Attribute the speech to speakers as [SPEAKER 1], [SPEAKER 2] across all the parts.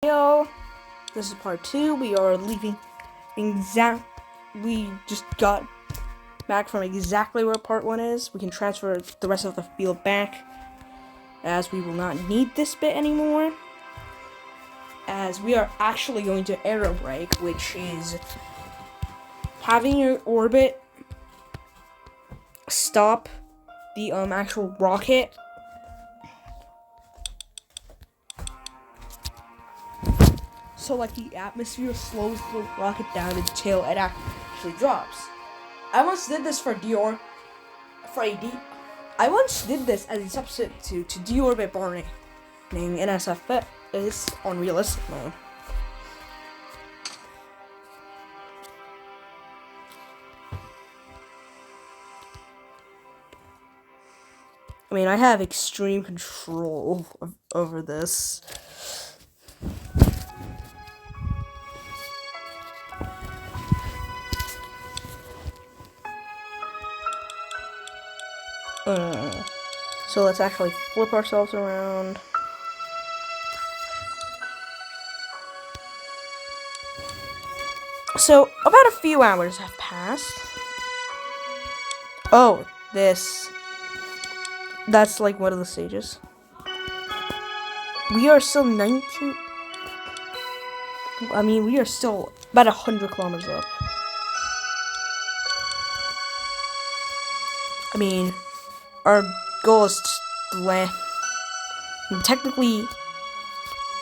[SPEAKER 1] Yo, this is part 2. We are leaving we just got back from exactly where part 1 is. We can transfer the rest of the field back, as we will not need this bit anymore, as we are actually going to aerobrake, which is having your orbit stop the actual rocket. So, like, the atmosphere slows the rocket down until it actually drops. I once did this I once did this as a substitute to deorbit burning in SFS on realistic mode. I mean, I have extreme control over this. So let's actually flip ourselves around. So about a few hours have passed. Oh, that's like one of the stages. We are still 19. I mean, we are still about 100 kilometers up. I mean, our goal is to land technically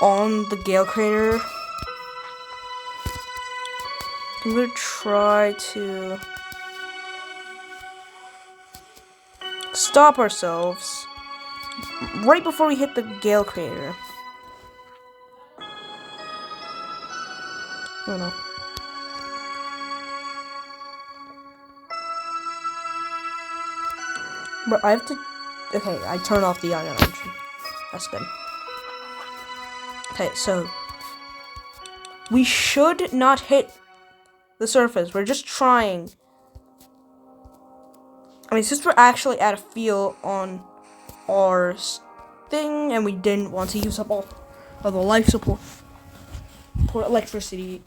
[SPEAKER 1] on the Gale crater. I'm gonna try to stop ourselves right before we hit the Gale crater. Oh no. But I have to. Okay, I turn off the ion engine. That's good. Okay, so we should not hit the surface. We're just trying. I mean, since we're actually at a field on our thing, and we didn't want to use up all of the life support for electricity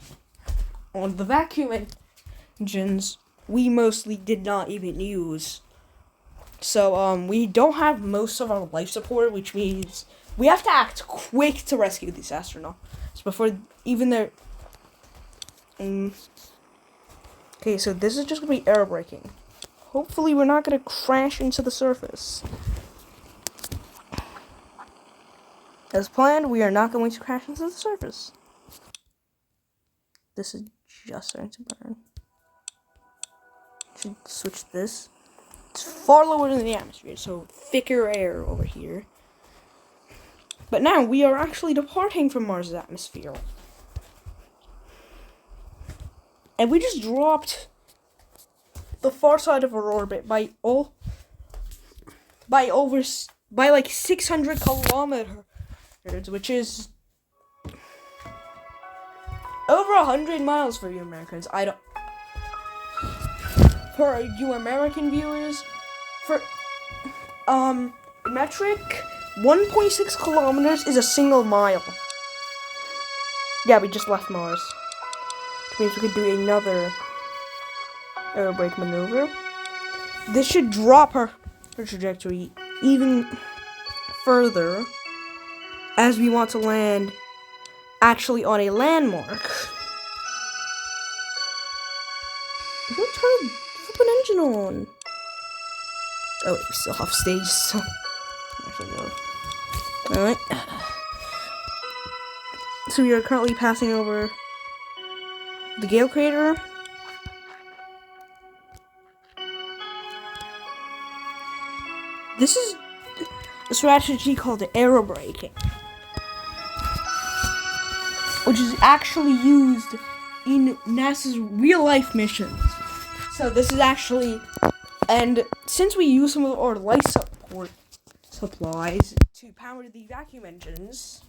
[SPEAKER 1] on the vacuum engines, we mostly did not even use. So, we don't have most of our life support, which means we have to act quick to rescue these astronauts before even their. Okay, so this is just gonna be air braking. Hopefully, we're not gonna crash into the surface. As planned, we are not going to crash into the surface. This is just starting to burn. Should switch this. It's far lower than the atmosphere, so thicker air over here. But now we are actually departing from Mars' atmosphere. And we just dropped the far side of our orbit by like 600 kilometers, which is over 100 miles for you Americans. For you American viewers, for metric, 1.6 kilometers is a single mile. Yeah, we just left Mars, which means we could do another air brake maneuver. This should drop her trajectory even further, as we want to land actually on a landmark. I'm gonna turn the flippin' engine on. Oh wait, we still have stage, so actually go. Alright. So we are currently passing over the Gale crater. This is a strategy called aerobraking, which is actually used in NASA's real-life missions. So this is actually, and since we use some of our life support supplies to power the vacuum engines,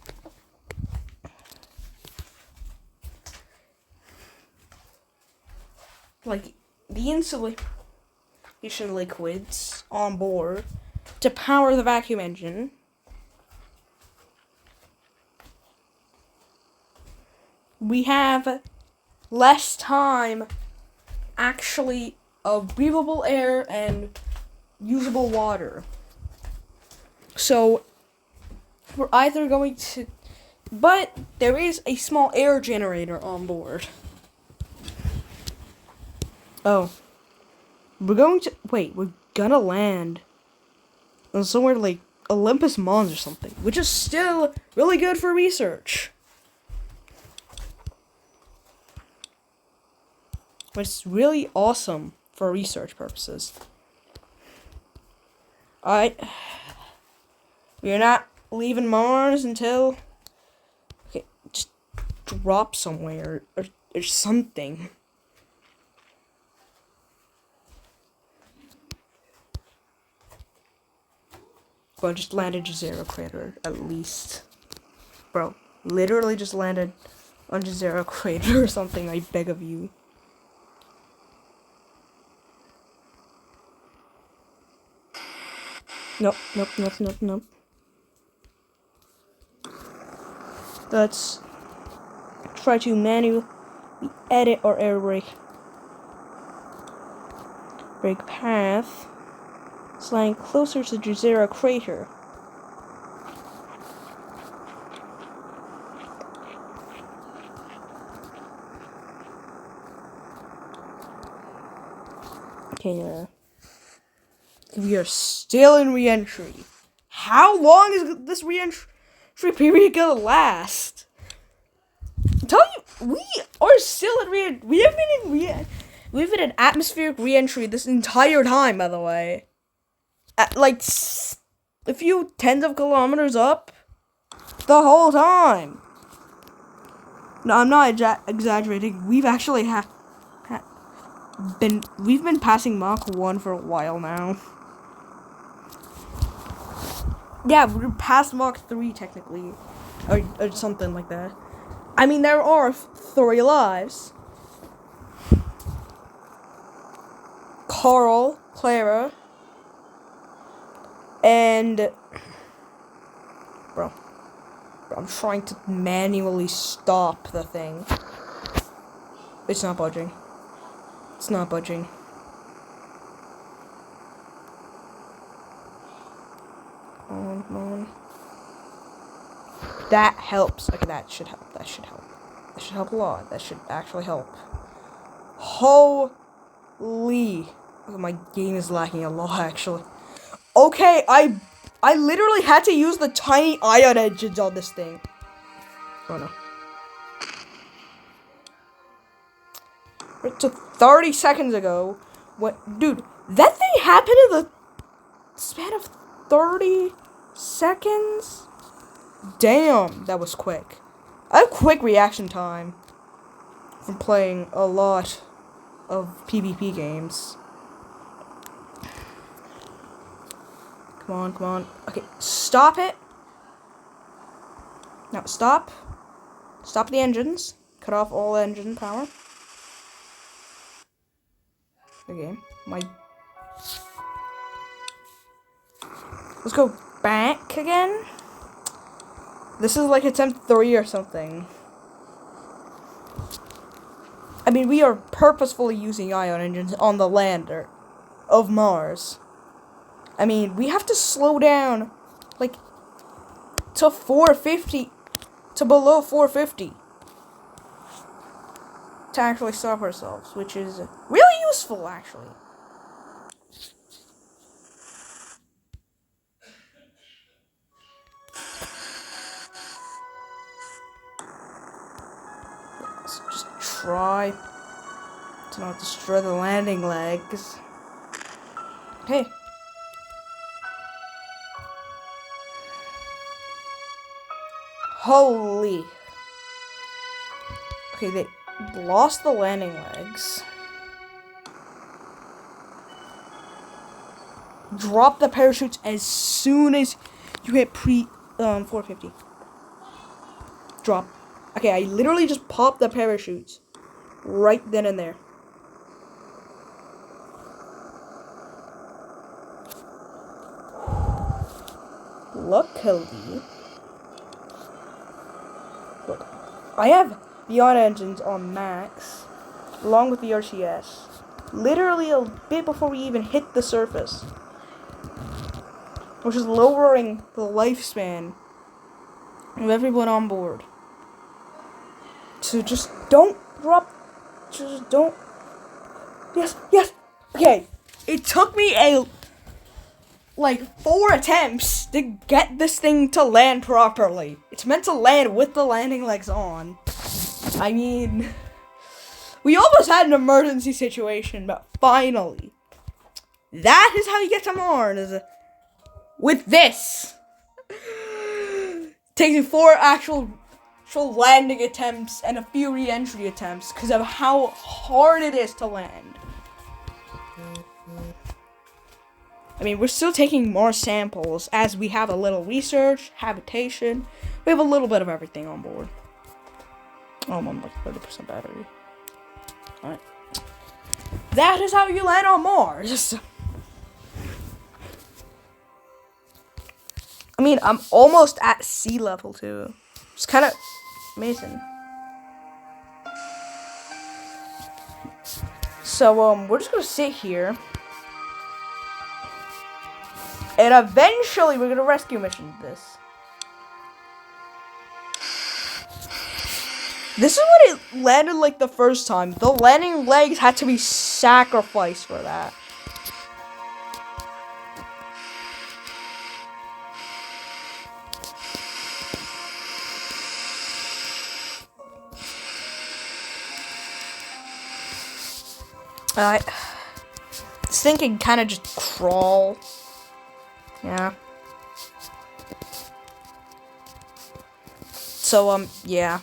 [SPEAKER 1] like the insulation liquids on board to power the vacuum engine, we have less time actually of breathable air and usable water. So we're either going to, but there is a small air generator on board. Oh, we're gonna land on somewhere like Olympus Mons or something, which is still really good for research. It's really awesome for research purposes. Alright. We're not leaving Mars until... Okay, just drop somewhere or something. Well, just landed Jezero crater, at least. Bro, literally just landed on Jezero crater or something, I beg of you. Nope. Let's try to manually edit our air brake path, sliding closer to Jezero crater. Okay, we are still in re-entry. How long is this re-entry period gonna last? I'm telling you, we are still in re-entry. We've been in atmospheric re-entry this entire time, by the way. At like a few tens of kilometers up the whole time. No, I'm not exaggerating. We've actually we've been passing Mach 1 for a while now. Yeah, we're past Mach 3 technically, or something like that. I mean, there are 3 lives. Carl, Clara, and... Bro, I'm trying to manually stop the thing. It's not budging. It's not budging. Come on. That helps. Okay, that should help. That should help a lot. That should actually help. Holy... Oh, my game is lacking a lot, actually. Okay, I literally had to use the tiny ion engines on this thing. Oh no. It took 30 seconds ago. What, dude, that thing happened in the span of 30 seconds? Damn, that was quick. I have quick reaction time from playing a lot of PvP games. Come on. Okay, stop it. Now, stop. Stop the engines. Cut off all engine power. Okay, let's go back again. This is like attempt 3 or something. I mean, we are purposefully using ion engines on the lander of Mars. I mean, we have to slow down, like, to 450, to below 450, to actually stop ourselves, which is really useful, actually. Let's just try to not destroy the landing legs. Hey. Holy. Okay, they lost the landing legs. Drop the parachutes as soon as you hit 450. Drop. Okay, I literally just popped the parachutes right then and there. Luckily, look, I have beyond engines on max, along with the RTS. Literally a bit before we even hit the surface, which is lowering the lifespan of everyone on board. So just don't drop. Just don't. Yes. Okay. It took me like 4 attempts to get this thing to land properly. It's meant to land with the landing legs on. I mean, we almost had an emergency situation, but finally. That is how you get to Mars. With this. Takes you 4 actual landing attempts and a few re-entry attempts because of how hard it is to land. I mean, we're still taking more samples as we have a little research, habitation. We have a little bit of everything on board. Oh, I'm on like 30% battery. Alright. That is how you land on Mars. I mean, I'm almost at sea level too. It's kind of amazing. So, we're just gonna sit here. And eventually we're gonna rescue mission this. This is what it landed like the first time. The landing legs had to be sacrificed for that. This thing can kind of just crawl. Yeah. So, yeah.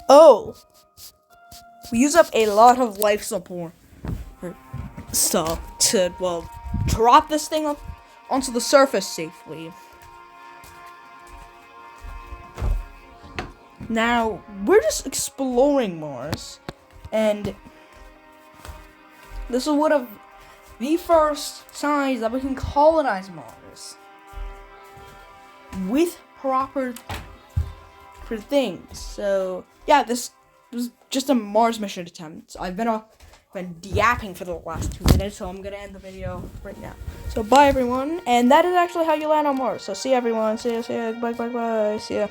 [SPEAKER 1] Oh. We use up a lot of life support stuff to, well, drop this thing up onto the surface safely. Now, we're just exploring Mars. And this is one of the first signs that we can colonize Mars with proper things. So yeah, this was just a Mars mission attempt. I've been yapping for the last 2 minutes, so I'm gonna end the video right now. So bye everyone, and that is actually how you land on Mars. So see everyone, see ya, bye, see ya.